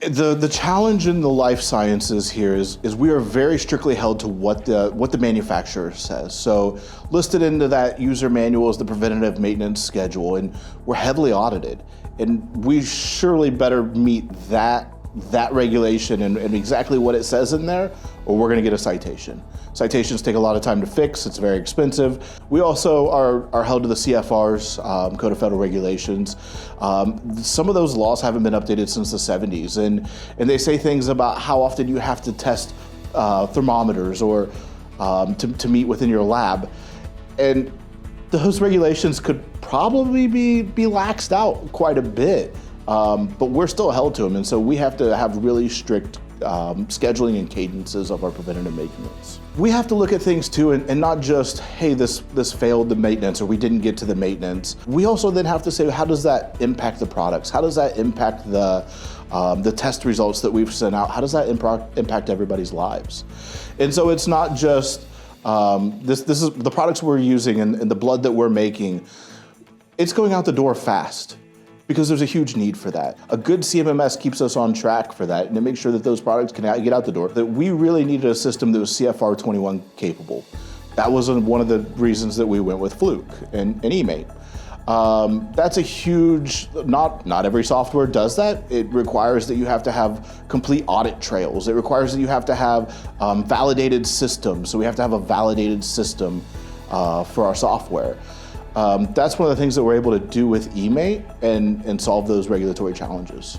The challenge in the life sciences here is we are very strictly held to what the manufacturer says. So listed into that user manual is the preventative maintenance schedule, and we're heavily audited. And we surely better meet that regulation and exactly what it says in there, or we're going to get a citation. Citations take a lot of time to fix. It's very expensive. We also are held to the CFR's Code of Federal Regulations. Some of those laws haven't been updated since the 70s, and they say things about how often you have to test thermometers or to meet within your lab. And those regulations could probably be laxed out quite a bit. But we're still held to them, and so we have to have really strict scheduling and cadences of our preventative maintenance. We have to look at things too, and not just, hey, this failed the maintenance or we didn't get to the maintenance. We also then have to say, how does that impact the products? How does that impact the test results that we've sent out? How does that impact everybody's lives? And so it's not just, this is the products we're using and the blood that we're making, it's going out the door fast, because there's a huge need for that. A good CMMS keeps us on track for that, and to make sure that those products can get out the door. That we really needed a system that was CFR 21 capable. That was one of the reasons that we went with Fluke and eMaint. That's a huge, not every software does that. It requires that you have to have complete audit trails. It requires that you have to have validated systems. So we have to have a validated system for our software. That's one of the things that we're able to do with eMaint and solve those regulatory challenges.